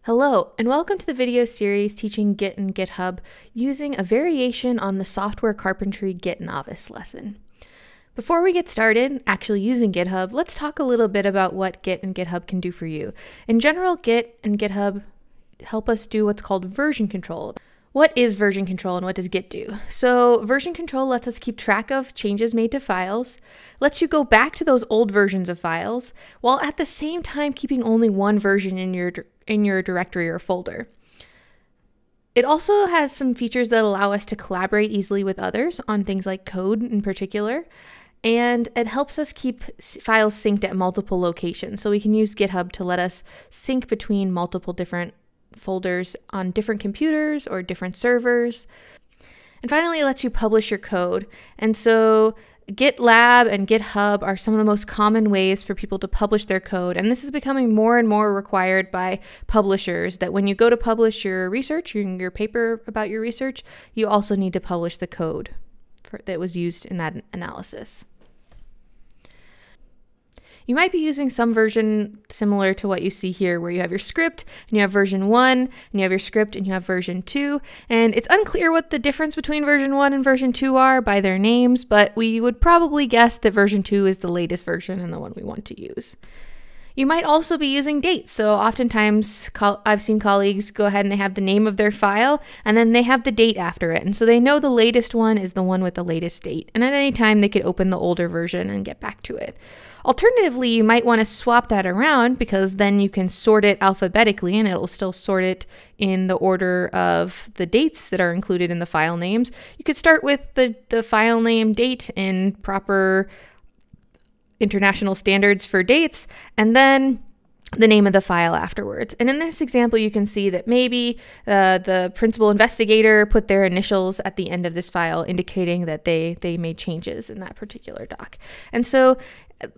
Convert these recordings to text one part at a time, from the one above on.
Hello, and welcome to the video series teaching Git and GitHub using a variation on the software carpentry Git novice lesson. Before we get started actually using GitHub, let's talk a little bit about what Git and GitHub can do for you. In general, Git and GitHub help us do what's called version control. What is version control and what does Git do? So version control lets us keep track of changes made to files, lets you go back to those old versions of files, while at the same time keeping only one version in your directory or folder. It also has some features that allow us to collaborate easily with others on things like code in particular, and it helps us keep files synced at multiple locations. So we can use GitHub to let us sync between multiple different folders on different computers or different servers. And finally, it lets you publish your code. And so GitLab and GitHub are some of the most common ways for people to publish their code. And this is becoming more and more required by publishers, that when you go to publish your research, your paper about your research, you also need to publish the code that was used in that analysis. You might be using some version similar to what you see here, where you have your script and you have version 1, and you have your script and you have version 2. And it's unclear what the difference between version 1 and version 2 are by their names, but we would probably guess that version 2 is the latest version and the one we want to use. You might also be using dates. So oftentimes I've seen colleagues go ahead and they have the name of their file and then they have the date after it. And so they know the latest one is the one with the latest date. And at any time they could open the older version and get back to it. Alternatively, you might want to swap that around, because then you can sort it alphabetically and it will still sort it in the order of the dates that are included in the file names. You could start with the file name date in proper international standards for dates, and then the name of the file afterwards. And in this example, you can see that maybe the principal investigator put their initials at the end of this file, indicating that they made changes in that particular doc. And so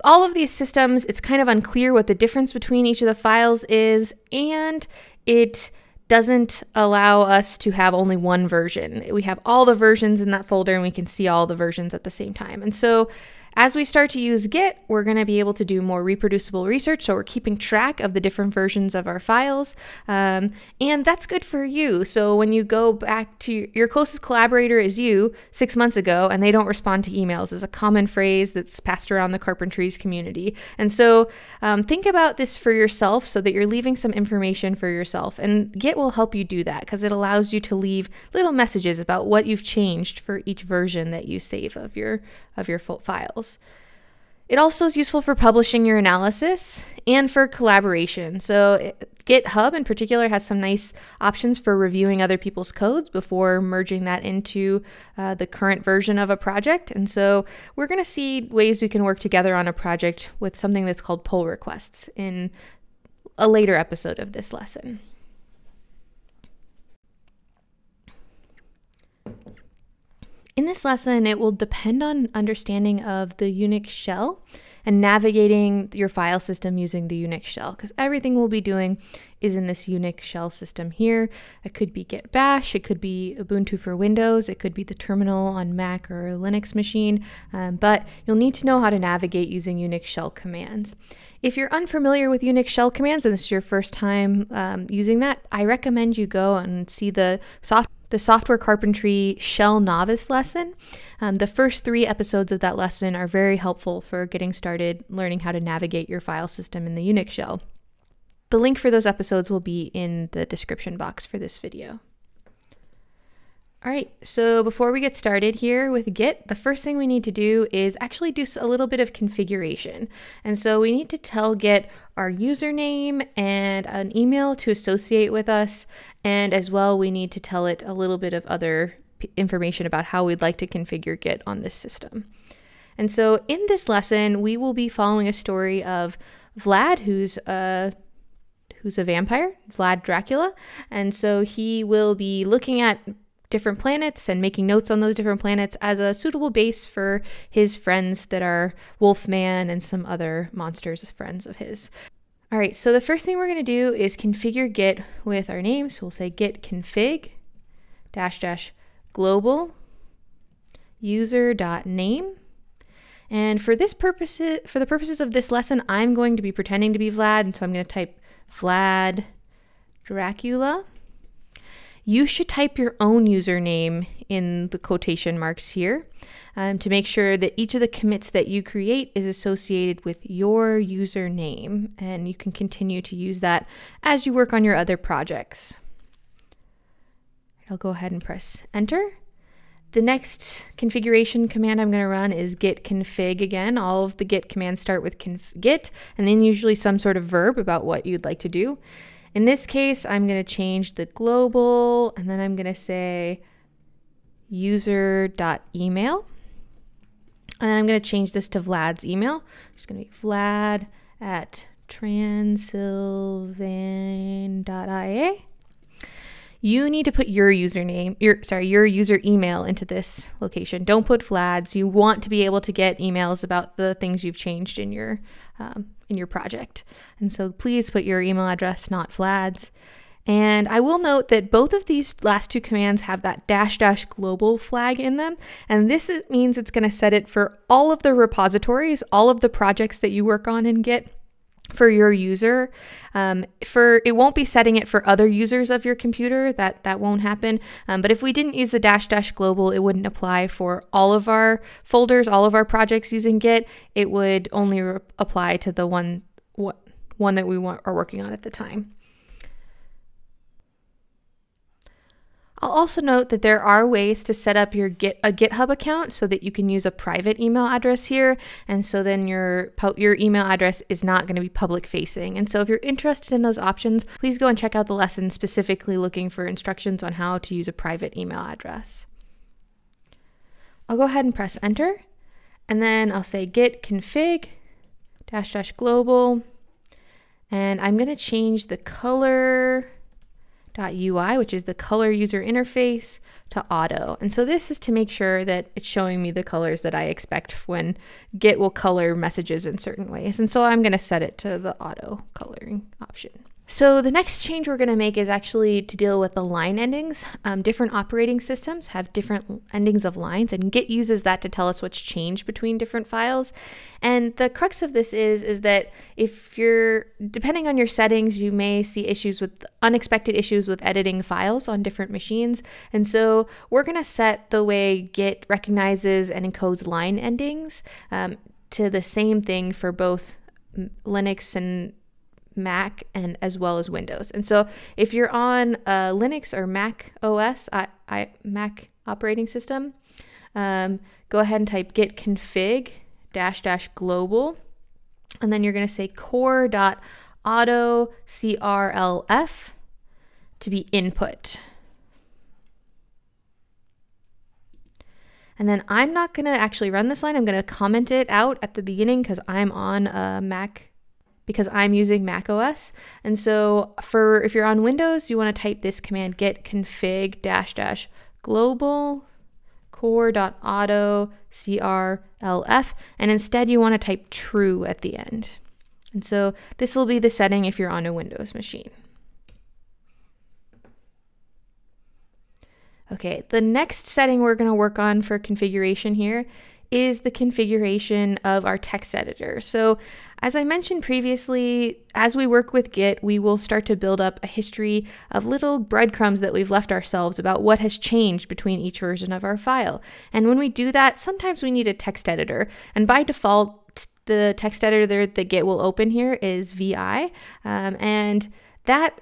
all of these systems, it's kind of unclear what the difference between each of the files is, and it doesn't allow us to have only one version. We have all the versions in that folder and we can see all the versions at the same time. And so as we start to use Git, we're going to be able to do more reproducible research. So we're keeping track of the different versions of our files. And that's good for you. So when you go back to your closest collaborator is you 6 months ago, and they don't respond to emails, is a common phrase that's passed around the carpentries community. And so think about this for yourself so that you're leaving some information for yourself. And Git will help you do that, because it allows you to leave little messages about what you've changed for each version that you save of your files. It also is useful for publishing your analysis and for collaboration. So GitHub in particular has some nice options for reviewing other people's codes before merging that into the current version of a project. And so we're going to see ways we can work together on a project with something that's called pull requests in a later episode of this lesson. In this lesson, it will depend on understanding of the Unix shell and navigating your file system using the Unix shell, because everything we'll be doing is in this Unix shell system here. It could be Git Bash, it could be Ubuntu for Windows, it could be the terminal on Mac or Linux machine, but you'll need to know how to navigate using Unix shell commands. If you're unfamiliar with Unix shell commands and this is your first time using that, I recommend you go and see the software carpentry shell novice lesson. The first 3 episodes of that lesson are very helpful for getting started learning how to navigate your file system in the Unix shell. The link for those episodes will be in the description box for this video. All right, so before we get started here with Git, the first thing we need to do is actually do a little bit of configuration. And so we need to tell Git our username and an email to associate with us. And as well, we need to tell it a little bit of other information about how we'd like to configure Git on this system. And so in this lesson, we will be following a story of Vlad, who's a vampire, Vlad Dracula. And so he will be looking at different planets and making notes on those different planets as a suitable base for his friends that are Wolfman and some other monsters friends of his. All right, so the first thing we're going to do is configure Git with our name. So we'll say git config --global user.name. And for the purposes of this lesson, I'm going to be pretending to be Vlad, and so I'm going to type Vlad Dracula. You should type your own username in the quotation marks here to make sure that each of the commits that you create is associated with your username, and you can continue to use that as you work on your other projects. I'll go ahead and press enter. The next configuration command I'm going to run is git config again. All of the git commands start with git and then usually some sort of verb about what you'd like to do. In this case, I'm going to change the global, and then I'm going to say user.email. And then I'm going to change this to Vlad's email. It's going to be vlad@transylvan.ia. You need to put your username, your user email into this location. Don't put Vlad's. You want to be able to get emails about the things you've changed in your project. And so please put your email address, not Vlad's. And I will note that both of these last two commands have that -- global flag in them. And this means it's going to set it for all of the repositories, all of the projects that you work on in Git for your user. It won't be setting it for other users of your computer. That won't happen. But if we didn't use the -- global, it wouldn't apply for all of our folders, all of our projects using Git. It would only apply to the one that we are working on at the time. I'll also note that there are ways to set up a GitHub account so that you can use a private email address here. And so then your email address is not going to be public facing. And so if you're interested in those options, please go and check out the lesson specifically looking for instructions on how to use a private email address. I'll go ahead and press enter. And then I'll say git config -- global. And I'm going to change the color .ui, which is the color user interface, to auto. And so this is to make sure that it's showing me the colors that I expect when Git will color messages in certain ways. And so I'm going to set it to the auto coloring option. So the next change we're going to make is actually to deal with the line endings. Different operating systems have different endings of lines, and Git uses that to tell us what's changed between different files. And the crux of this is that depending on your settings, you may see unexpected issues with editing files on different machines. And so we're going to set the way Git recognizes and encodes line endings to the same thing for both Linux and Mac and as well as Windows. And so if you're on Linux or Mac OS, Mac operating system, go ahead and type git config -- global, and then you're going to say core.auto crlf to be input. And then I'm not going to actually run this line. I'm going to comment it out at the beginning because I'm on Mac, because I'm using Mac OS. And so if you're on Windows, you want to type this command git config -- global core.auto crlf, and instead you want to type true at the end. And so this will be the setting if you're on a Windows machine. Okay, the next setting we're going to work on for configuration here is the configuration of our text editor. So as I mentioned previously, as we work with Git, we will start to build up a history of little breadcrumbs that we've left ourselves about what has changed between each version of our file. And when we do that, sometimes we need a text editor. And by default, the text editor that Git will open here is VI. And that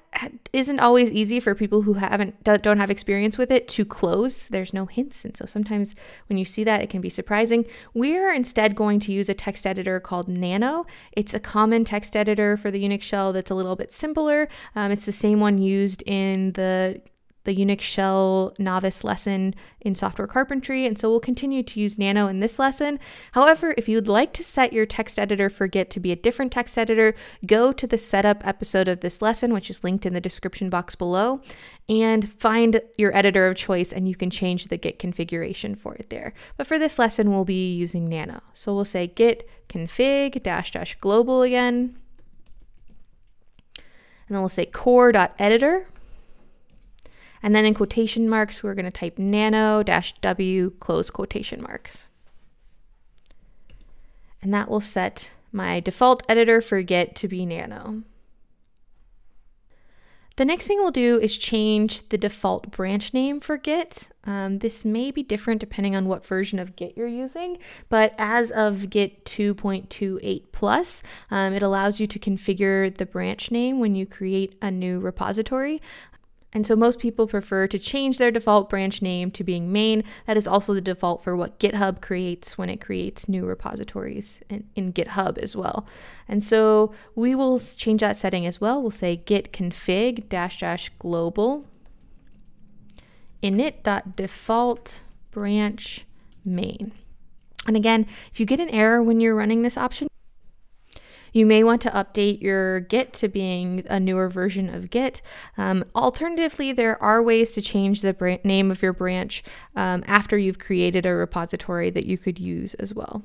isn't always easy for people who don't have experience with it to close. There's no hints, and so sometimes when you see that, it can be surprising. We're instead going to use a text editor called Nano. It's a common text editor for the Unix shell that's a little bit simpler. It's the same one used in the Unix shell novice lesson in software carpentry, and so we'll continue to use Nano in this lesson. However, if you'd like to set your text editor for Git to be a different text editor, go to the setup episode of this lesson, which is linked in the description box below, and find your editor of choice, and you can change the Git configuration for it there. But for this lesson, we'll be using Nano. So we'll say git config -- global again, and then we'll say core.editor. And then in quotation marks, we're going to type nano-w close quotation marks. And that will set my default editor for Git to be Nano. The next thing we'll do is change the default branch name for Git. This may be different depending on what version of Git you're using, but as of Git 2.28 plus, it allows you to configure the branch name when you create a new repository. And so most people prefer to change their default branch name to being main. That is also the default for what GitHub creates when it creates new repositories in GitHub as well. And so we will change that setting as well. We'll say git config -- global init.default branch main. And again, if you get an error when you're running this option, you may want to update your Git to being a newer version of Git. Alternatively, there are ways to change the name of your branch after you've created a repository that you could use as well.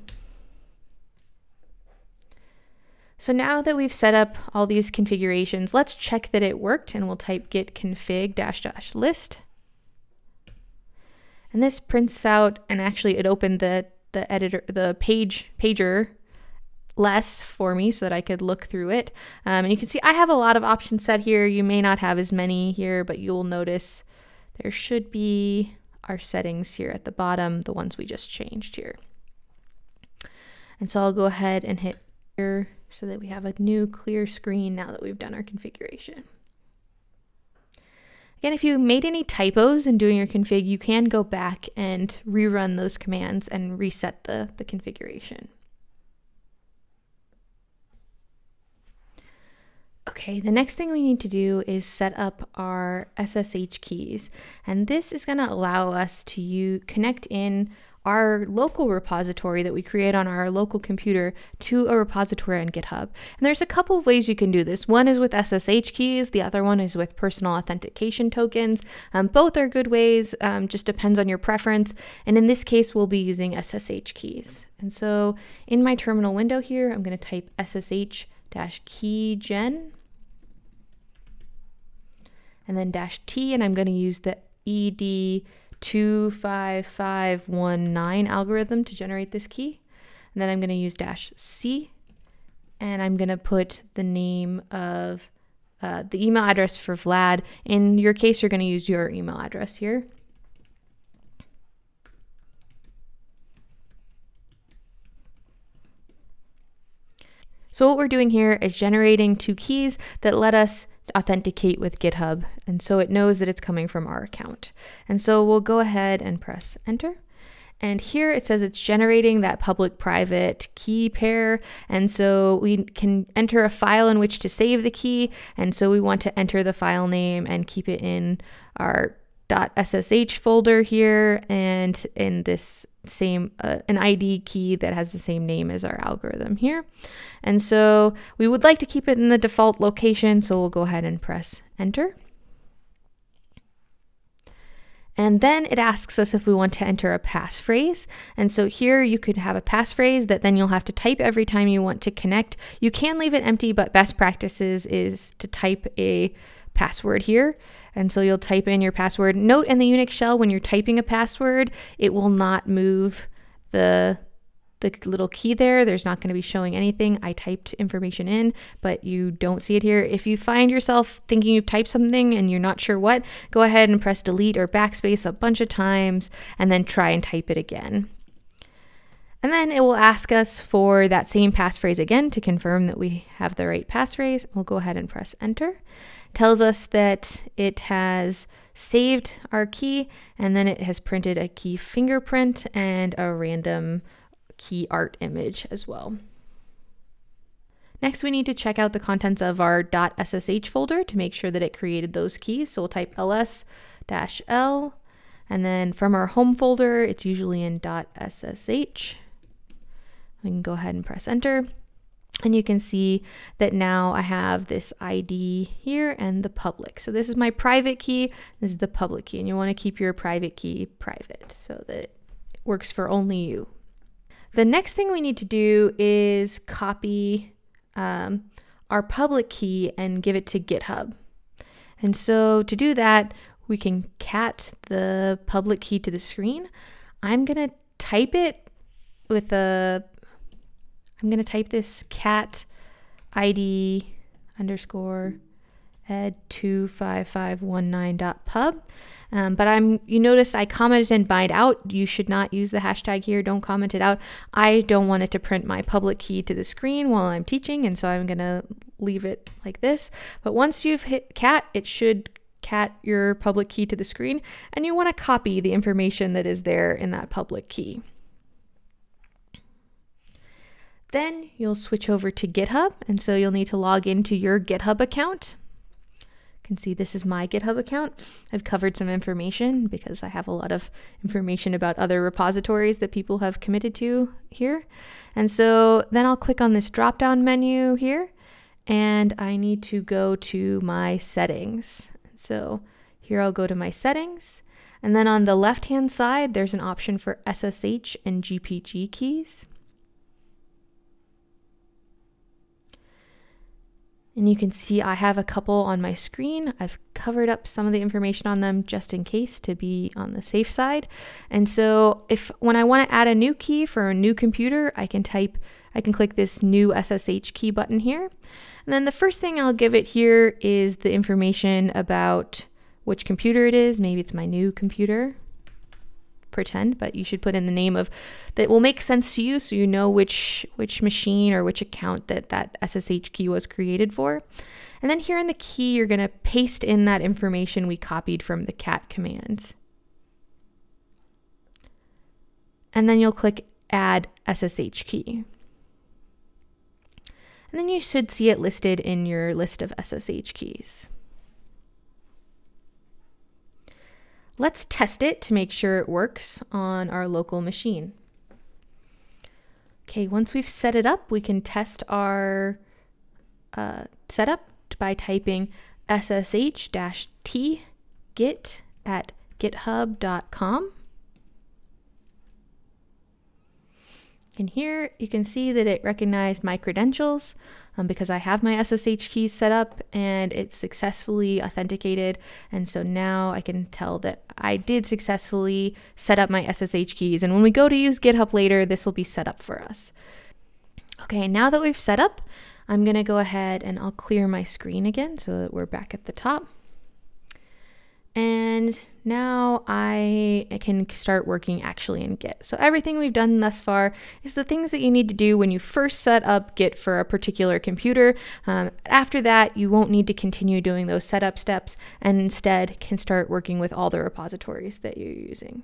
So now that we've set up all these configurations, let's check that it worked, and we'll type git config -- list. And this prints out, and actually it opened the pager less for me so that I could look through it. And you can see I have a lot of options set here. You may not have as many here, but you'll notice there should be our settings here at the bottom, the ones we just changed here. And so I'll go ahead and hit here so that we have a new clear screen now that we've done our configuration. Again, if you made any typos in doing your config, you can go back and rerun those commands and reset the configuration. Okay, the next thing we need to do is set up our SSH keys, and this is going to allow us to connect in our local repository that we create on our local computer to a repository on GitHub. And there's a couple of ways you can do this. One is with SSH keys, the other one is with personal authentication tokens. Both are good ways, just depends on your preference. And in this case, we'll be using SSH keys. And so in my terminal window here, I'm going to type SSH-keygen and then -t, and I'm going to use the ED25519 algorithm to generate this key. And then I'm going to use -c, and I'm going to put the name of the email address for Vlad. In your case, you're going to use your email address here. So what we're doing here is generating two keys that let us authenticate with GitHub, and so it knows that it's coming from our account. And so we'll go ahead and press enter, and here it says it's generating that public-private key pair, and so we can enter a file in which to save the key, and so we want to enter the file name and keep it in our .ssh folder here, and in this same an ID key that has the same name as our algorithm here. And so we would like to keep it in the default location, so we'll go ahead and press enter. And then it asks us if we want to enter a passphrase. And so here you could have a passphrase that then you'll have to type every time you want to connect. You can leave it empty, but best practices is to type a password here. And so you'll type in your password. Note in the Unix shell, when you're typing a password, it will not move the little key there. There's not going to be showing anything. I typed information in, but you don't see it here. If you find yourself thinking you've typed something and you're not sure what, go ahead and press delete or backspace a bunch of times and then try and type it again. And then it will ask us for that same passphrase again to confirm that we have the right passphrase. We'll go ahead and press enter. Tells us that it has saved our key, and then it has printed a key fingerprint and a random key art image as well. Next, we need to check out the contents of our .ssh folder to make sure that it created those keys. So we'll type ls-l, and then from our home folder, it's usually in .ssh. We can go ahead and press enter. And you can see that now I have this ID here and the public. So this is my private key, this is the public key, and you want to keep your private key private so that it works for only you. The next thing we need to do is copy our public key and give it to GitHub. And so to do that, we can cat the public key to the screen. I'm going to type it with I'm going to type this cat ID _ ed25519.pub. But you noticed I commented and bind out. You should not use the hashtag here. Don't comment it out. I don't want it to print my public key to the screen while I'm teaching, and so I'm going to leave it like this. But once you've hit cat, it should cat your public key to the screen, and you want to copy the information that is there in that public key. Then you'll switch over to GitHub, and so you'll need to log into your GitHub account. You can see this is my GitHub account. I've covered some information because I have a lot of information about other repositories that people have committed to here. And so then I'll click on this drop-down menu here, and I need to go to my settings. So here I'll go to my settings, and then on the left-hand side, there's an option for SSH and GPG keys. And you can see I have a couple on my screen. I've covered up some of the information on them just in case to be on the safe side. And so when I want to add a new key for a new computer, I can click this new SSH key button here. And then the first thing I'll give it here is the information about which computer it is. Maybe it's my new computer. Pretend, but you should put in the name of that will make sense to you, so you know which machine or which account that SSH key was created for. And then here in the key, you're going to paste in that information we copied from the cat command. And then you'll click add SSH key. And then you should see it listed in your list of SSH keys. Let's test it to make sure it works on our local machine. Okay, once we've set it up, we can test our setup by typing ssh-t git at github.com. And here you can see that it recognized my credentials because I have my SSH keys set up and it's successfully authenticated. And so now I can tell that I did successfully set up my SSH keys. And when we go to use GitHub later, this will be set up for us. Okay, now that we've set up, I'm going to go ahead and I'll clear my screen again so that we're back at the top. And now I can start working actually in Git. So everything we've done thus far is the things that you need to do when you first set up Git for a particular computer. After that, you won't need to continue doing those setup steps and instead can start working with all the repositories that you're using.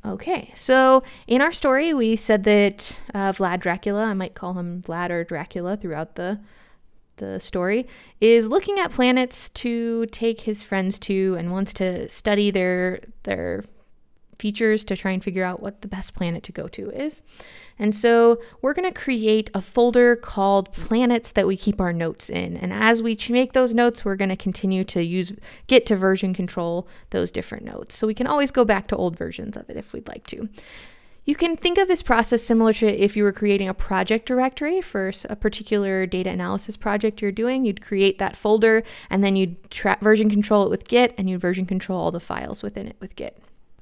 Okay, so in our story, we said that Vlad Dracula, I might call him Vlad or Dracula throughout the story, is looking at planets to take his friends to and wants to study their features to try and figure out what the best planet to go to is. And so we're going to create a folder called planets that we keep our notes in. And as we make those notes, we're going to continue to use Git to version control those different notes. So we can always go back to old versions of it if we'd like to. You can think of this process similar to if you were creating a project directory for a particular data analysis project you're doing. You'd create that folder and then you'd version control it with Git and you'd version control all the files within it with Git.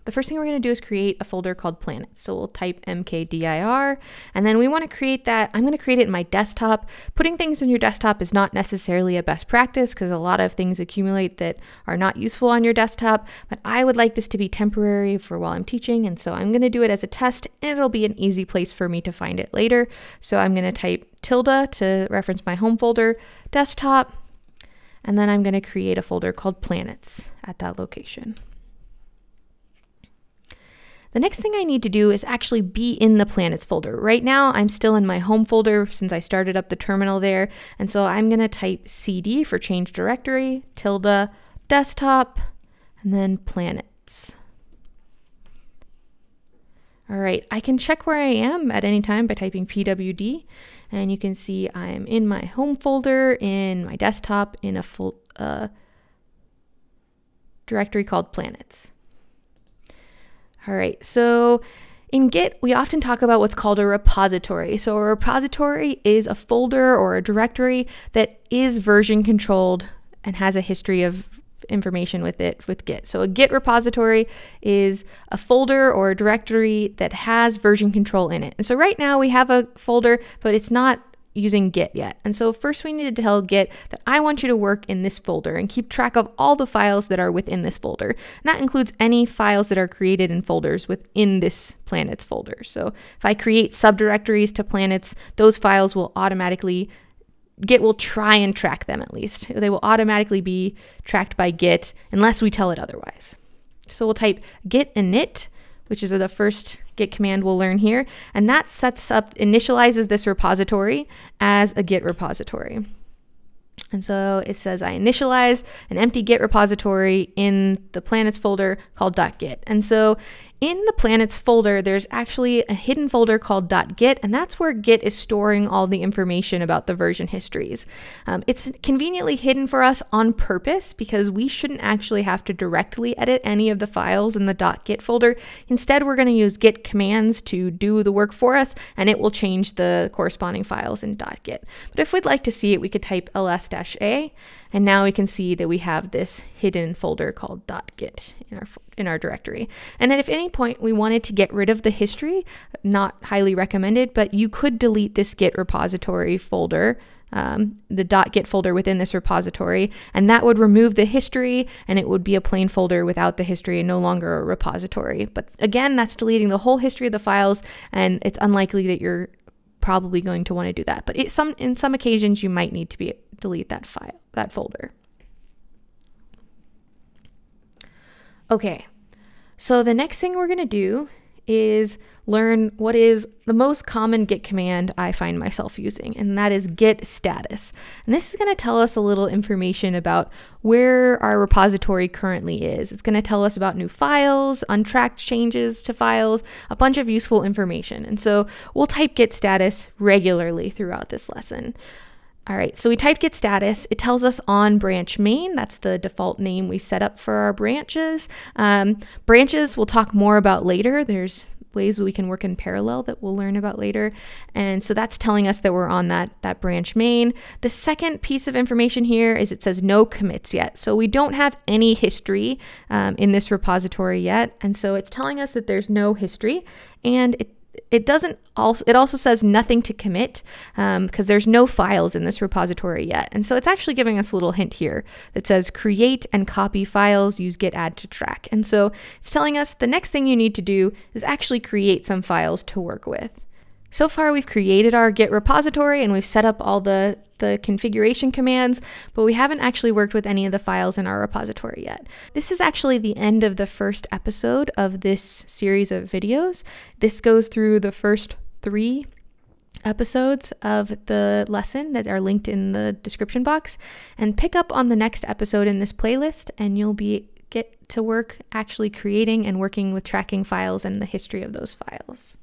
The first thing we're going to do is create a folder called planets. So we'll type mkdir, and then we want to create that. I'm going to create it in my desktop. Putting things on your desktop is not necessarily a best practice because a lot of things accumulate that are not useful on your desktop, but I would like this to be temporary for while I'm teaching, and so I'm going to do it as a test, and it'll be an easy place for me to find it later. So I'm going to type tilde to reference my home folder, desktop, and then I'm going to create a folder called planets at that location. The next thing I need to do is actually be in the planets folder. Right now, I'm still in my home folder since I started up the terminal there. And so I'm going to type cd for change directory, tilde, desktop, and then planets. All right, I can check where I am at any time by typing pwd. And you can see I'm in my home folder, in my desktop, in a directory called planets. All right, so in Git, we often talk about what's called a repository. So a repository is a folder or a directory that is version controlled and has a history of information with it with Git. So a Git repository is a folder or a directory that has version control in it. And so right now we have a folder, but it's not using Git yet. And so first we need to tell Git that I want you to work in this folder and keep track of all the files that are within this folder. And that includes any files that are created in folders within this planets folder. So if I create subdirectories to planets, those files will automatically, Git will try and track them at least. They will automatically be tracked by Git unless we tell it otherwise. So we'll type Git Init, which is the first Git command we'll learn here, and that initializes this repository as a Git repository. And so it says I initialize an empty Git repository in the planets folder called .git. And so in the planets folder, there's actually a hidden folder called .git, and that's where Git is storing all the information about the version histories. It's conveniently hidden for us on purpose because we shouldn't actually have to directly edit any of the files in the .git folder. Instead, we're going to use Git commands to do the work for us, and it will change the corresponding files in .git. But if we'd like to see it, we could type ls-a, and now we can see that we have this hidden folder called .git in our directory. And then if at any point we wanted to get rid of the history, not highly recommended, but you could delete this Git repository folder, the .git folder within this repository, and that would remove the history, and it would be a plain folder without the history and no longer a repository. But again, that's deleting the whole history of the files, and it's unlikely that you're probably going to want to do that. But in some occasions, you might need to delete that folder. Okay, so the next thing we're going to do is learn what is the most common Git command I find myself using, and that is Git Status. And this is going to tell us a little information about where our repository currently is. It's going to tell us about new files, untracked changes to files, a bunch of useful information. And so we'll type Git Status regularly throughout this lesson. All right, so we type Git Status. It tells us on branch main. That's the default name we set up for our branches. Branches we'll talk more about later. There's ways we can work in parallel that we'll learn about later. And so that's telling us that we're on that branch main. The second piece of information here is it says no commits yet. So we don't have any history in this repository yet. And so it's telling us that there's no history, and it also says nothing to commit because there's no files in this repository yet. And so it's actually giving us a little hint here that says create and copy files, use git add to track. And so it's telling us the next thing you need to do is actually create some files to work with. So far, we've created our Git repository and we've set up all the configuration commands, but we haven't actually worked with any of the files in our repository yet. This is actually the end of the first episode of this series of videos. This goes through the first 3 episodes of the lesson that are linked in the description box, and pick up on the next episode in this playlist, and you'll get to work actually creating and working with tracking files and the history of those files.